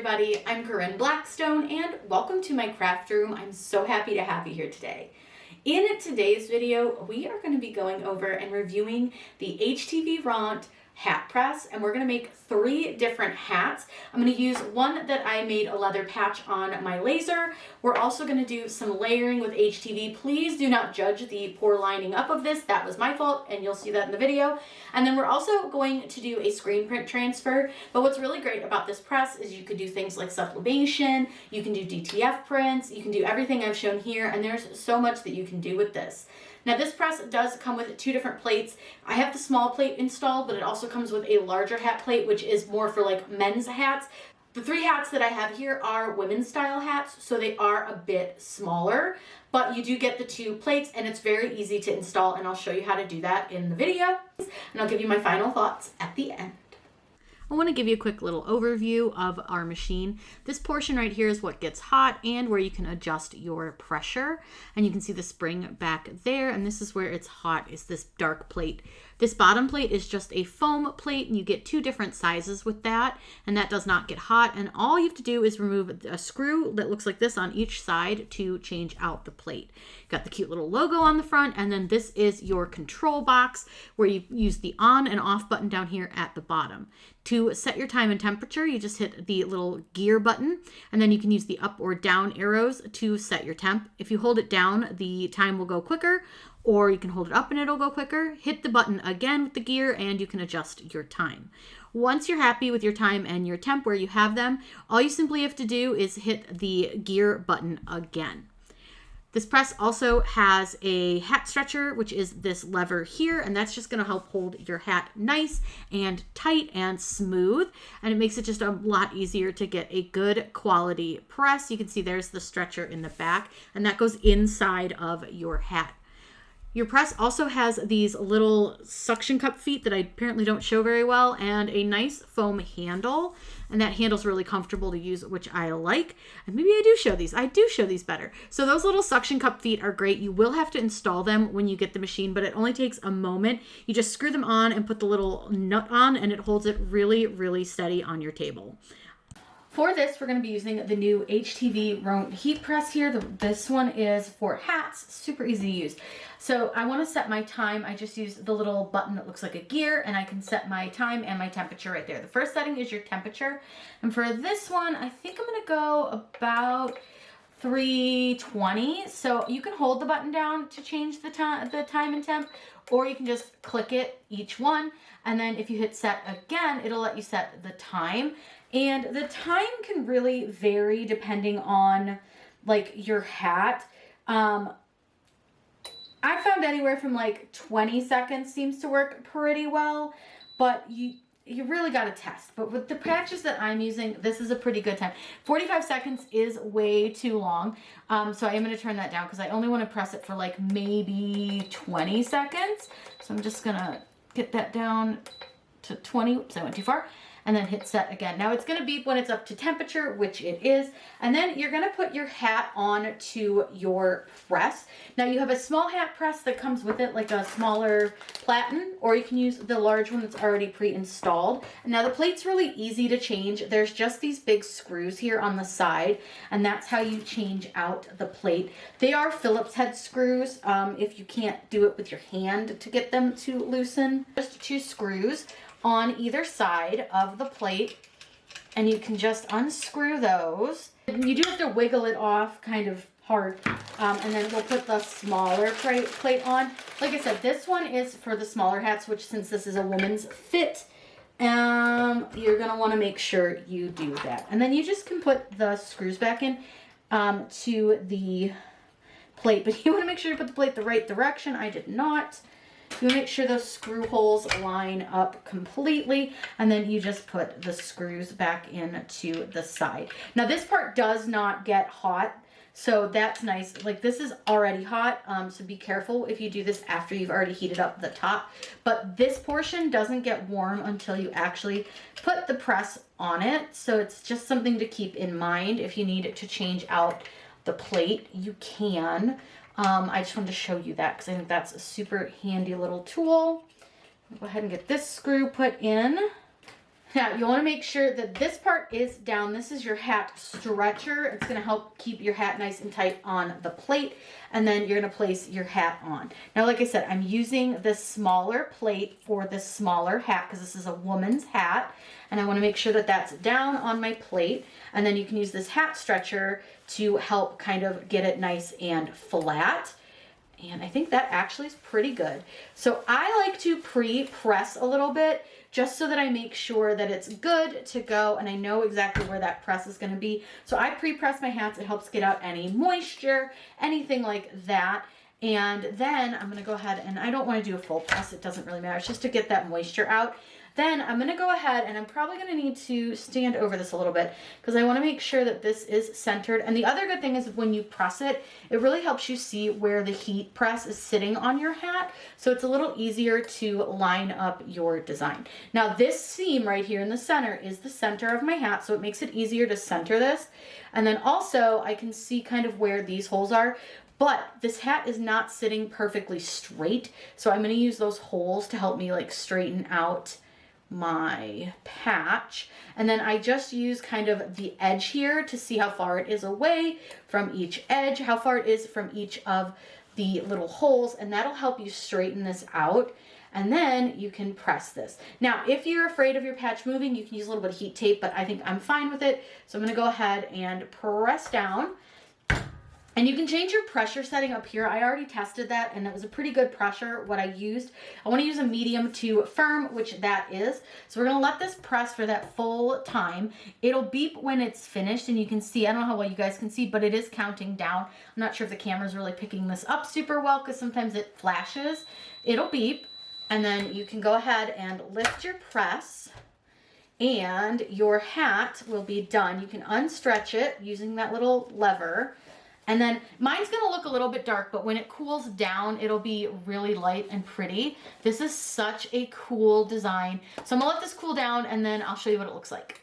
everybody, I'm Corinne Blackstone and welcome to my craft room. I'm so happy to have you here today. In today's video, we are going to be going over and reviewing the HTVRONT Hat Press, and we're going to make 3 different hats. I'm going to use one that I made a leather patch on my laser. We're also going to do some layering with HTV. Please do not judge the poor lining up of this. That was my fault, and you'll see that in the video. And then we're also going to do a screen print transfer. But what's really great about this press is you could do things like sublimation, you can do DTF prints, you can do everything I've shown here, and there's so much that you can do with this. Now this press does come with 2 different plates. I have the small plate installed, but it also comes with a larger hat plate, which is more for like men's hats. The 3 hats that I have here are women's style hats, so they are a bit smaller, but you do get the 2 plates and it's very easy to install, and I'll show you how to do that in the video, and I'll give you my final thoughts at the end. I want to give you a quick little overview of our machine. This portion right here is what gets hot and where you can adjust your pressure. And you can see the spring back there, and this is where it's hot, is this dark plate. This bottom plate is just a foam plate, and you get 2 different sizes with that, and that does not get hot. And all you have to do is remove a screw that looks like this on each side to change out the plate. Got the cute little logo on the front, and then this is your control box where you use the on and off button down here at the bottom. To set your time and temperature, you just hit the little gear button, and then you can use the up or down arrows to set your temp. If you hold it down, the time will go quicker, or you can hold it up and it'll go quicker. Hit the button again with the gear and you can adjust your time. Once you're happy with your time and your temp where you have them, all you simply have to do is hit the gear button again. This press also has a hat stretcher, which is this lever here, and that's just going to help hold your hat nice and tight and smooth, and it makes it just a lot easier to get a good quality press. You can see there's the stretcher in the back, and that goes inside of your hat. Your press also has these little suction cup feet that I apparently don't show very well, and a nice foam handle, and that handle's really comfortable to use, which I like. And maybe I do show these better. So those little suction cup feet are great. You will have to install them when you get the machine, but it only takes a moment. You just screw them on and put the little nut on, and it holds it really, really steady on your table. For this, we're going to be using the new HTVRONT Heat Press here. This one is for hats, super easy to use. So I want to set my time. I just use the little button that looks like a gear, and I can set my time and my temperature right there. The first setting is your temperature. And for this one, I think I'm going to go about 320. So you can hold the button down to change the time and temp, or you can just click it, each one. And then if you hit set again, it'll let you set the time. And the time can really vary depending on like your hat. I found anywhere from like 20 seconds seems to work pretty well, but you really got to test. But with the patches that I'm using, this is a pretty good time. 45 seconds is way too long. So I am going to turn that down because I only want to press it for like maybe 20 seconds. So I'm just going to get that down to 20. Oops, I went too far. And then hit set again. Now it's going to beep when it's up to temperature, which it is. And then you're going to put your hat on to your press. Now you have a small hat press that comes with it, like a smaller platen, or you can use the large one that's already pre-installed. And now the plate's really easy to change. There's just these big screws here on the side, and that's how you change out the plate. They are Phillips head screws if you can't do it with your hand to get them to loosen. Just 2 screws on either side of the plate, and you can just unscrew those. You do have to wiggle it off kind of hard, and then we'll put the smaller plate on. Like I said, this one is for the smaller hats, which since this is a woman's fit, you're gonna want to make sure you do that. And then you just can put the screws back in to the plate, but you want to make sure you put the plate the right direction. I did not. You make sure those screw holes line up completely, and then you just put the screws back into the side. Now this part does not get hot, so that's nice. Like this is already hot, so be careful if you do this after you've already heated up the top. But this portion doesn't get warm until you actually put the press on it, so it's just something to keep in mind. If you need to change out the plate, you can. I just wanted to show you that because I think that's a super handy little tool. Go ahead and get this screw put in. Now, you want to make sure that this part is down. This is your hat stretcher. It's going to help keep your hat nice and tight on the plate. And then you're going to place your hat on. Now, like I said, I'm using the smaller plate for this smaller hat because this is a woman's hat. And I want to make sure that that's down on my plate. And then you can use this hat stretcher to help kind of get it nice and flat. And I think that actually is pretty good. So I like to pre-press a little bit just so that I make sure that it's good to go and I know exactly where that press is going to be. So I pre-press my hats. It helps get out any moisture, anything like that. And then I'm going to go ahead, and I don't want to do a full press. It doesn't really matter. It's just to get that moisture out. Then I'm going to go ahead, and I'm probably going to need to stand over this a little bit because I want to make sure that this is centered. And the other good thing is when you press it, it really helps you see where the heat press is sitting on your hat. So it's a little easier to line up your design. Now this seam right here in the center is the center of my hat, so it makes it easier to center this. And then also I can see kind of where these holes are. But this hat is not sitting perfectly straight, so I'm going to use those holes to help me like straighten out my patch. And then I just use kind of the edge here to see how far it is away from each edge, how far it is from each of the little holes, and that'll help you straighten this out. And then you can press this. Now, if you're afraid of your patch moving, you can use a little bit of heat tape, but I think I'm fine with it. So I'm going to go ahead and press down. And you can change your pressure setting up here. I already tested that and it was a pretty good pressure, what I used. I want to use a medium to firm, which that is. So we're going to let this press for that full time. It'll beep when it's finished and you can see, I don't know how well you guys can see, but it is counting down. I'm not sure if the camera's really picking this up super well because sometimes it flashes. It'll beep and then you can go ahead and lift your press and your hat will be done. You can unstretch it using that little lever. And then mine's going to look a little bit dark, but when it cools down, it'll be really light and pretty. This is such a cool design. So I'm going to let this cool down and then I'll show you what it looks like.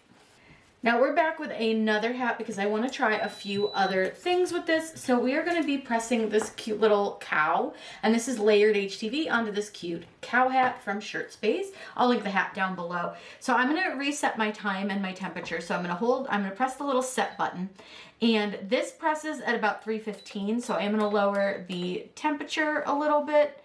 Now we're back with another hat because I want to try a few other things with this. So we are going to be pressing this cute little cow, and this is layered HTV onto this cute cow hat from Shirt Space. I'll link the hat down below. So I'm going to reset my time and my temperature. So I'm going to press the little set button, and this presses at about 315. So I'm going to lower the temperature a little bit.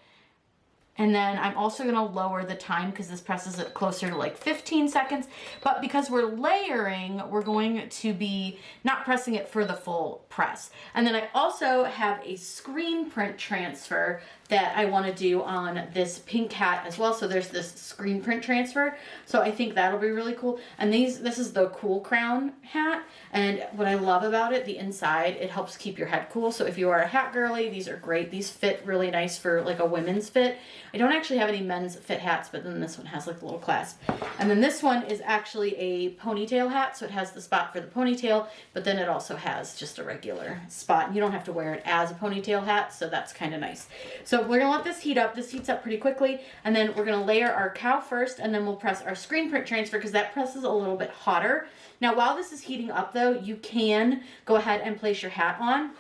And then I'm also going to lower the time because this presses it closer to like 15 seconds. But because we're layering, we're going to be not pressing it for the full press. And then I also have a screen print transfer that I want to do on this pink hat as well. So there's this screen print transfer. So I think that'll be really cool. And this is the cool crown hat. And what I love about it, the inside, it helps keep your head cool. So if you are a hat girly, these are great. These fit really nice for like a women's fit. I don't actually have any men's fit hats, but then this one has like a little clasp. And then this one is actually a ponytail hat. So it has the spot for the ponytail, but then it also has just a regular spot. You don't have to wear it as a ponytail hat. So that's kind of nice. So we're going to let this heat up. This heats up pretty quickly. And then we're going to layer our cow first, and then we'll press our screen print transfer because that presses a little bit hotter. Now, while this is heating up though, you can go ahead and place your hat on.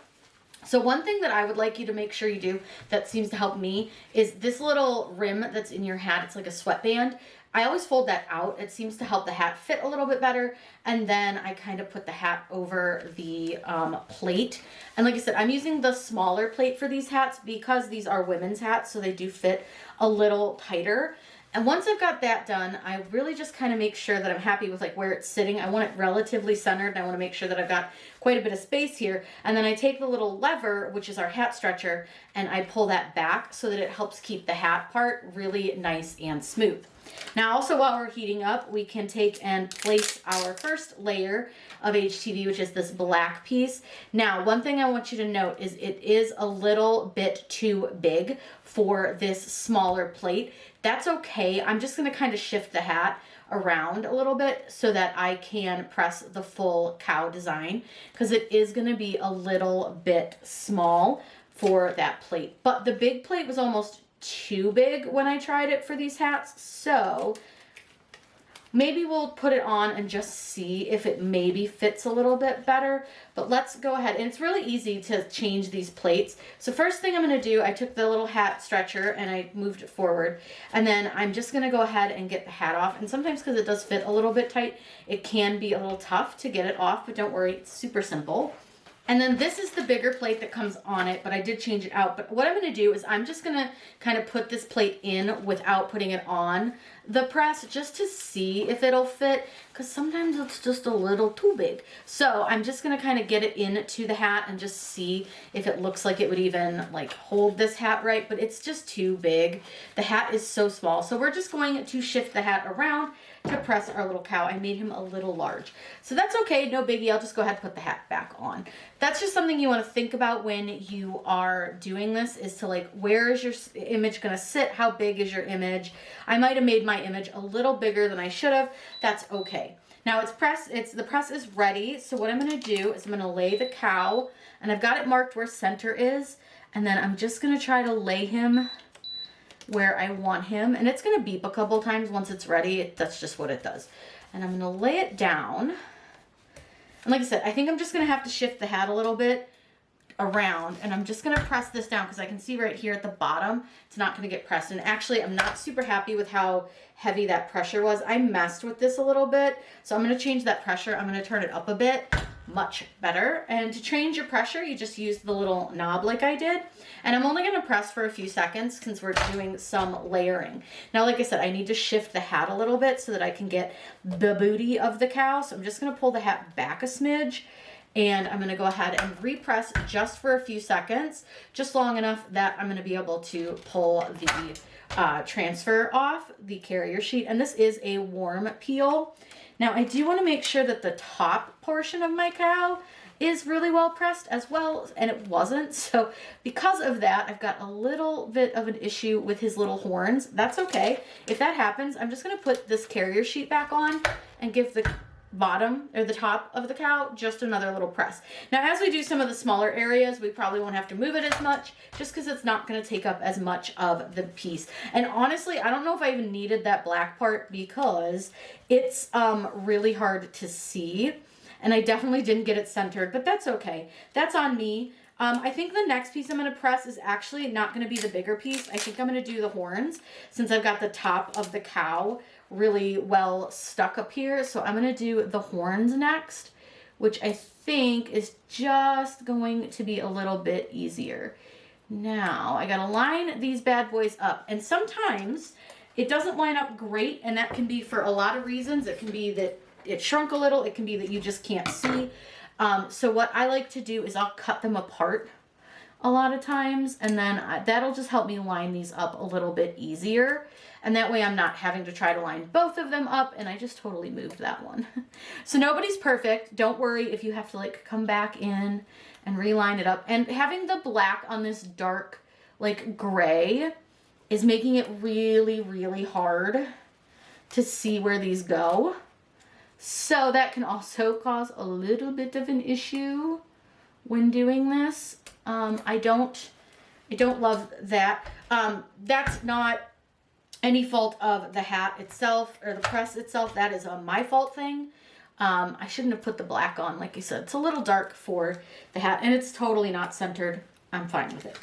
So one thing that I would like you to make sure you do that seems to help me is this little rim that's in your hat. It's like a sweatband. I always fold that out. It seems to help the hat fit a little bit better. And then I kind of put the hat over the plate. And like I said, I'm using the smaller plate for these hats because these are women's hats, so they do fit a little tighter. And once I've got that done, I really just kind of make sure that I'm happy with like where it's sitting. I want it relatively centered, and I want to make sure that I've got quite a bit of space here. And then I take the little lever, which is our hat stretcher, and I pull that back so that it helps keep the hat part really nice and smooth. Now also while we're heating up, we can take and place our first layer of HTV, which is this black piece. Now, one thing I want you to note is it is a little bit too big for this smaller plate. That's okay. I'm just going to kind of shift the hat around a little bit so that I can press the full cow design because it is going to be a little bit small for that plate. But the big plate was almost too big when I tried it for these hats, so Maybe we'll put it on and just see if it maybe fits a little bit better, but let's go ahead. And it's really easy to change these plates. So first thing I'm gonna do, I took the little hat stretcher and I moved it forward, and then I'm just gonna go ahead and get the hat off. And sometimes because it does fit a little bit tight, it can be a little tough to get it off, but don't worry, it's super simple. And then this is the bigger plate that comes on it, but I did change it out. But what I'm gonna do is I'm just gonna kind of put this plate in without putting it on the press just to see if it'll fit, because sometimes it's just a little too big. So I'm just gonna kind of get it into the hat and just see if it looks like it would even like hold this hat right, but it's just too big. The hat is so small. So we're just going to shift the hat around to press our little cow. I made him a little large. So that's okay, no biggie. I'll just go ahead and put the hat back on. That's just something you want to think about when you are doing this, is to like, where is your image going to sit? How big is your image? I might have made my image a little bigger than I should have. That's okay. Now it's pressed, the press is ready. So what I'm going to do is I'm going to lay the cow, and I've got it marked where center is. And then I'm just going to try to lay him where I want him, and it's gonna beep a couple times once it's ready. That's just what it does. And I'm gonna lay it down, and like I said, I think I'm just gonna have to shift the hat a little bit around, and I'm just gonna press this down because I can see right here at the bottom it's not gonna get pressed. And actually I'm not super happy with how heavy that pressure was. I messed with this a little bit, so I'm gonna change that pressure. I'm gonna turn it up a bit. Much better. And to change your pressure, you just use the little knob like I did. And I'm only going to press for a few seconds since we're doing some layering. Now, like I said, I need to shift the hat a little bit so that I can get the booty of the cow. So I'm just going to pull the hat back a smidge, and I'm going to go ahead and repress just for a few seconds, just long enough that I'm going to be able to pull the transfer off the carrier sheet. And this is a warm peel. Now I do want to make sure that the top portion of my cow is really well pressed as well, and it wasn't. So because of that, I've got a little bit of an issue with his little horns. That's okay. If that happens, I'm just going to put this carrier sheet back on and give the bottom or the top of the cow just another little press. Now as we do some of the smaller areas, we probably won't have to move it as much, just because it's not going to take up as much of the piece. And honestly, I don't know if I even needed that black part because it's really hard to see, and I definitely didn't get it centered, but that's okay. That's on me. I think the next piece I'm going to press is actually not going to be the bigger piece. I think I'm going to do the horns, since I've got the top of the cow really well stuck up here. So I'm going to do the horns next, which I think is just going to be a little bit easier. Now I got to line these bad boys up, and sometimes it doesn't line up great, and that can be for a lot of reasons. It can be that it shrunk a little. It can be that you just can't see. So what I like to do is I'll cut them apart a lot of times, and then that'll just help me line these up a little bit easier. And that way I'm not having to try to line both of them up, and I just totally moved that one. So nobody's perfect. Don't worry if you have to like come back in and reline it up. And having the black on this dark like gray is making it really, really hard to see where these go. So that can also cause a little bit of an issue when doing this. I don't love that. That's not any fault of the hat itself or the press itself. That is a my fault thing. I shouldn't have put the black on. Like you said, it's a little dark for the hat, and it's totally not centered. I'm fine with it.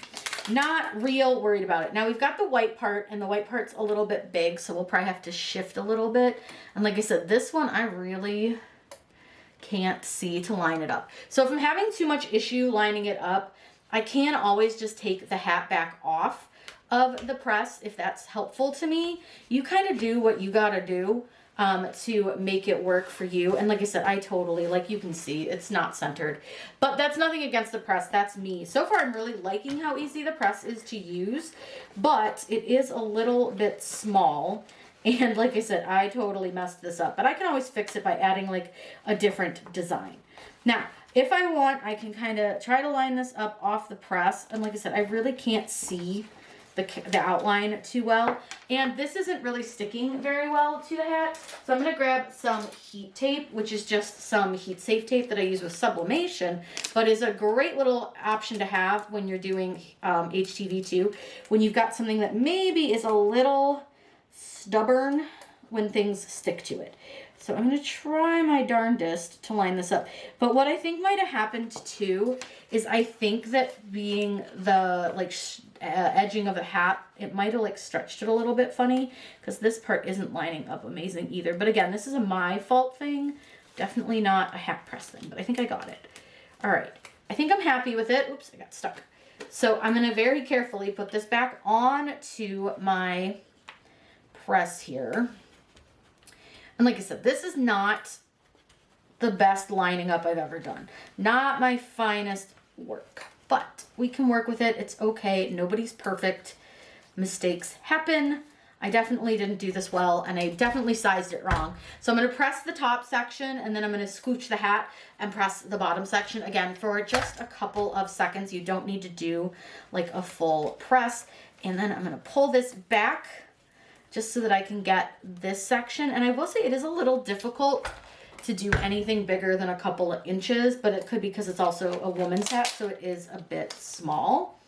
Not real worried about it. Now we've got the white part, and the white part's a little bit big, so we'll probably have to shift a little bit. And like I said, this one I really can't see to line it up. So if I'm having too much issue lining it up, I can always just take the hat back off of the press if that's helpful to me. You kind of do what you gotta do to make it work for you. And like I said, I totally, like you can see, it's not centered. But that's nothing against the press, that's me. So far I'm really liking how easy the press is to use, but it is a little bit small. And like I said, I totally messed this up, but I can always fix it by adding like a different design. Now, if I want, I can kind of try to line this up off the press. And like I said, I really can't see the outline too well. And this isn't really sticking very well to the hat. So I'm going to grab some heat tape, which is just some heat safe tape that I use with sublimation, but is a great little option to have when you're doing HTV2, when you've got something that maybe is a little stubborn when things stick to it. So I'm going to try my darndest to line this up. But what I think might have happened too is I think that being the like edging of the hat, it might have like stretched it a little bit funny because this part isn't lining up amazing either. But again, this is a my fault thing, definitely not a hat press thing, but I think I got it. All right, I think I'm happy with it. Oops, I got stuck. So I'm going to very carefully put this back on to my press here. And like I said, this is not the best lining up I've ever done. Not my finest work, but we can work with it. It's okay. Nobody's perfect. Mistakes happen. I definitely didn't do this well, and I definitely sized it wrong. So I'm going to press the top section, and then I'm going to scooch the hat and press the bottom section again for just a couple of seconds. You don't need to do like a full press. And then I'm going to pull this back just so that I can get this section. And I will say it is a little difficult to do anything bigger than a couple of inches, but it could be because it's also a woman's hat, so it is a bit small.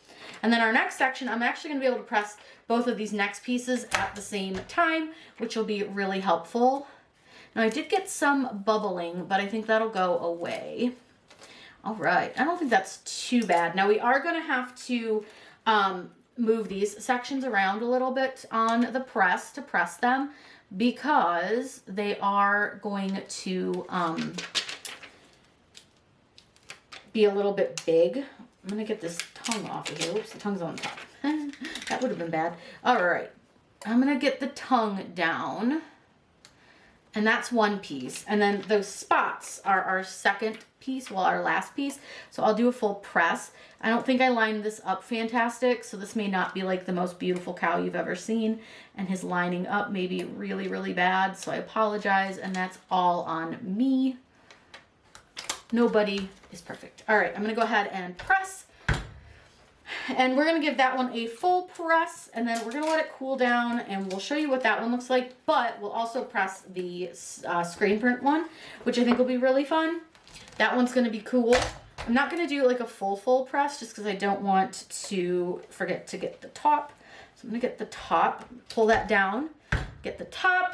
And then our next section, I'm actually gonna be able to press both of these next pieces at the same time, which will be really helpful. Now I did get some bubbling, but I think that'll go away. All right, I don't think that's too bad. Now we are gonna have to move these sections around a little bit on the press to press them because they are going to be a little bit big. I'm gonna get this tongue off of here. Oops, the tongue's on the top. That would have been bad. All right, I'm gonna get the tongue down, and that's one piece. And then those spots are our second piece, well, our last piece. So I'll do a full press. I don't think I lined this up fantastic, so this may not be like the most beautiful cow you've ever seen, and his lining up may be really, really bad, so I apologize, and that's all on me. Nobody is perfect. All right, I'm gonna go ahead and press, and we're gonna give that one a full press, and then we're gonna let it cool down, and we'll show you what that one looks like, but we'll also press the screen print one, which I think will be really fun. That one's gonna be cool. I'm not gonna do like a full press just because I don't want to forget to get the top. So I'm gonna get the top, pull that down, get the top,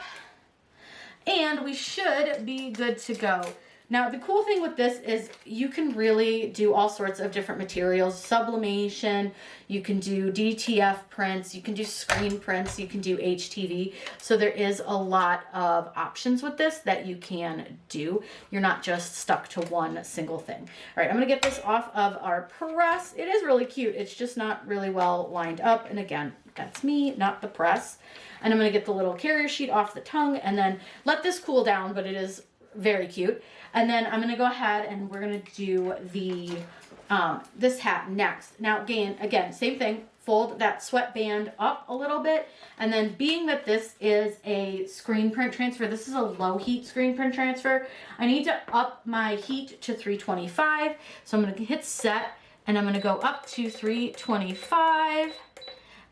and we should be good to go. Now, the cool thing with this is you can really do all sorts of different materials, sublimation, you can do DTF prints, you can do screen prints, you can do HTV. So there is a lot of options with this that you can do. You're not just stuck to one single thing. All right, I'm gonna get this off of our press. It is really cute. It's just not really well lined up. And again, that's me, not the press. And I'm gonna get the little carrier sheet off the tongue and then let this cool down, but it is very cute. And then I'm gonna go ahead and we're gonna do the this hat next. Now again, same thing, fold that sweatband up a little bit, and then being that this is a screen print transfer, this is a low heat screen print transfer, I need to up my heat to 325. So I'm gonna hit set and I'm gonna go up to 325,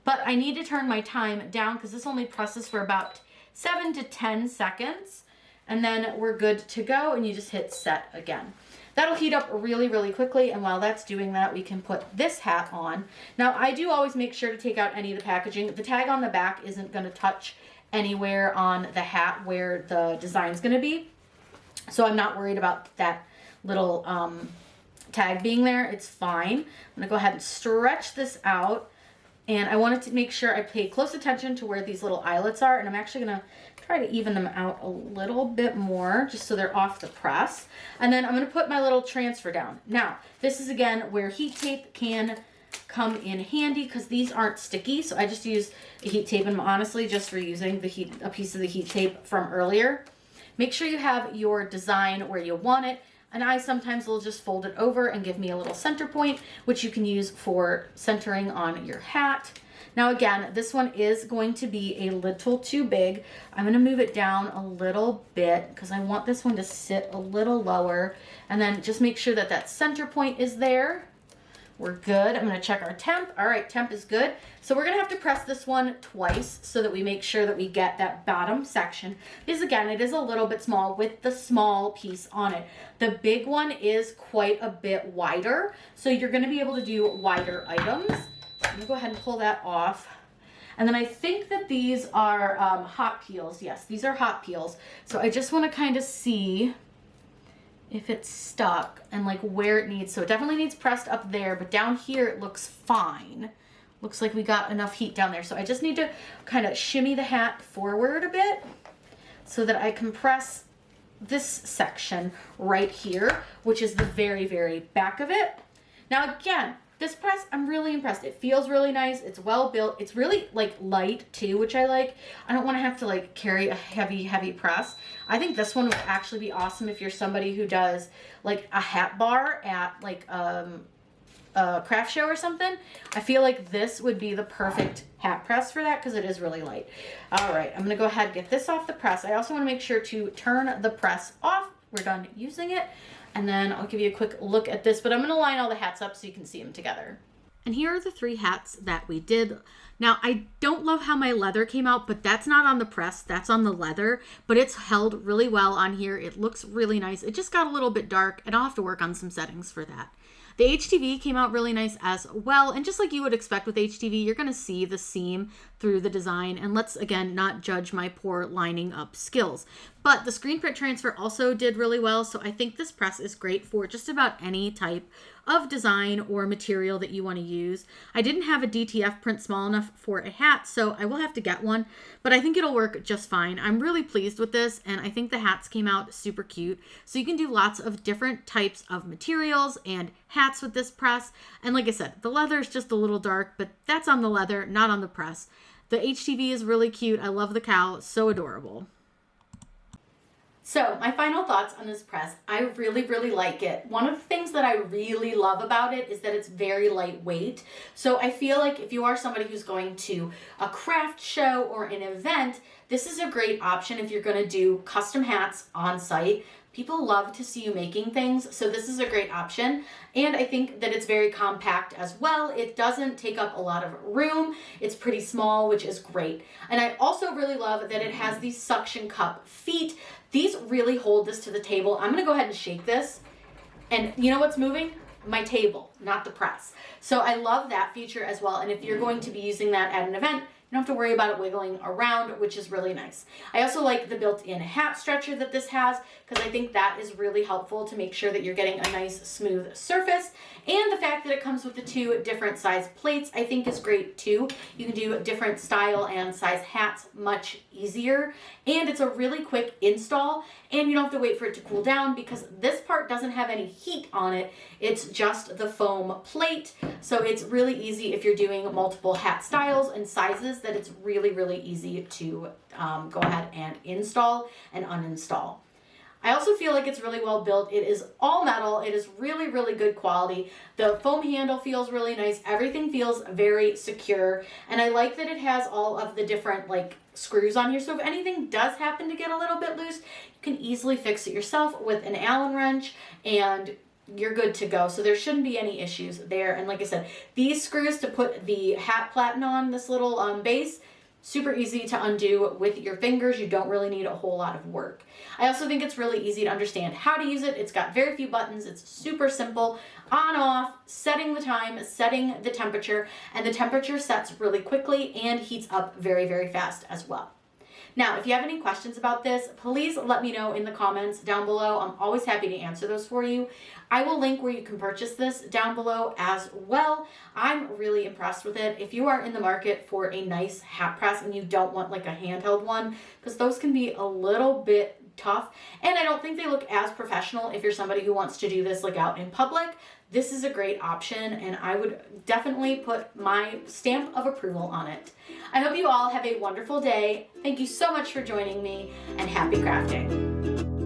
but I need to turn my time down because this only presses for about 7 to 10 seconds. And then we're good to go, and you just hit set again. That'll heat up really, really quickly, and while that's doing that, we can put this hat on. Now, I do always make sure to take out any of the packaging. The tag on the back isn't gonna touch anywhere on the hat where the design's gonna be, so I'm not worried about that little tag being there. It's fine. I'm gonna go ahead and stretch this out, and I wanted to make sure I pay close attention to where these little eyelets are, and I'm actually gonna try to even them out a little bit more just so they're off the press. And then I'm gonna put my little transfer down. Now, this is again where heat tape can come in handy because these aren't sticky. So I just use a heat tape, and I'm honestly just reusing a piece of the heat tape from earlier. Make sure you have your design where you want it. And I sometimes will just fold it over and give me a little center point, which you can use for centering on your hat. Now again, this one is going to be a little too big. I'm gonna move it down a little bit because I want this one to sit a little lower, and then just make sure that that center point is there. We're good. I'm gonna check our temp. All right, temp is good. So we're gonna have to press this one twice so that we make sure that we get that bottom section. Because again, it is a little bit small with the small piece on it. The big one is quite a bit wider, so you're gonna be able to do wider items. I'm gonna go ahead and pull that off. And then I think that these are hot peels. Yes, these are hot peels. So I just want to kind of see if it's stuck and like where it needs. So it definitely needs pressed up there, but down here it looks fine. Looks like we got enough heat down there. So I just need to kind of shimmy the hat forward a bit so that I can press this section right here, which is the very, very back of it. Now again, this press, I'm really impressed. It feels really nice. It's well built. It's really like light too, which I like. I don't want to have to like carry a heavy press. I think this one would actually be awesome if you're somebody who does like a hat bar at like a craft show or something. I feel like this would be the perfect hat press for that because it is really light. All right, I'm gonna go ahead and get this off the press. I also want to make sure to turn the press off. We're done using it. And then I'll give you a quick look at this, but I'm going to line all the hats up so you can see them together. And here are the 3 hats that we did. Now, I don't love how my leather came out, but that's not on the press. That's on the leather, but it's held really well on here. It looks really nice. It just got a little bit dark, and I'll have to work on some settings for that. The HTV came out really nice as well, and just like you would expect with HTV, you're going to see the seam through the design, and let's, again, not judge my poor lining up skills. But the screen print transfer also did really well, so I think this press is great for just about any type of design or material that you want to use. I didn't have a DTF print small enough for a hat, so I will have to get one, but I think it'll work just fine. I'm really pleased with this, and I think the hats came out super cute. So you can do lots of different types of materials and hats with this press. And like I said, the leather is just a little dark, but that's on the leather, not on the press. The HTV is really cute. I love the cowl, so adorable. So my final thoughts on this press, I really, really like it. One of the things that I really love about it is that it's very lightweight. So I feel like if you are somebody who's going to a craft show or an event, this is a great option if you're going to do custom hats on site. People love to see you making things, so this is a great option. And I think that it's very compact as well. It doesn't take up a lot of room. It's pretty small, which is great. And I also really love that it has these suction cup feet. These really hold this to the table. I'm gonna go ahead and shake this. And you know what's moving? My table, not the press. So I love that feature as well. And if you're going to be using that at an event, you don't have to worry about it wiggling around, which is really nice. I also like the built-in hat stretcher that this has because I think that is really helpful to make sure that you're getting a nice smooth surface. And the fact that it comes with the 2 different size plates I think is great too. You can do different style and size hats much easier. And it's a really quick install and you don't have to wait for it to cool down because this part doesn't have any heat on it. It's just the foam plate. So it's really easy if you're doing multiple hat styles and sizes that it's really, really easy to go ahead and install and uninstall. I also feel like it's really well built. It is all metal. It is really, really good quality. The foam handle feels really nice. Everything feels very secure. And I like that it has all of the different like screws on here. So if anything does happen to get a little bit loose, you can easily fix it yourself with an Allen wrench and you're good to go. So there shouldn't be any issues there. And like I said, these screws to put the hat platen on, this little base, super easy to undo with your fingers. You don't really need a whole lot of work. I also think it's really easy to understand how to use it. It's got very few buttons. It's super simple. On, off, setting the time, setting the temperature, and the temperature sets really quickly and heats up very, very fast as well. Now, if you have any questions about this, please let me know in the comments down below. I'm always happy to answer those for you. I will link where you can purchase this down below as well. I'm really impressed with it. If you are in the market for a nice hat press and you don't want like a handheld one, because those can be a little bit tough, and I don't think they look as professional if you're somebody who wants to do this like out in public, this is a great option and I would definitely put my stamp of approval on it. I hope you all have a wonderful day. Thank you so much for joining me and happy crafting.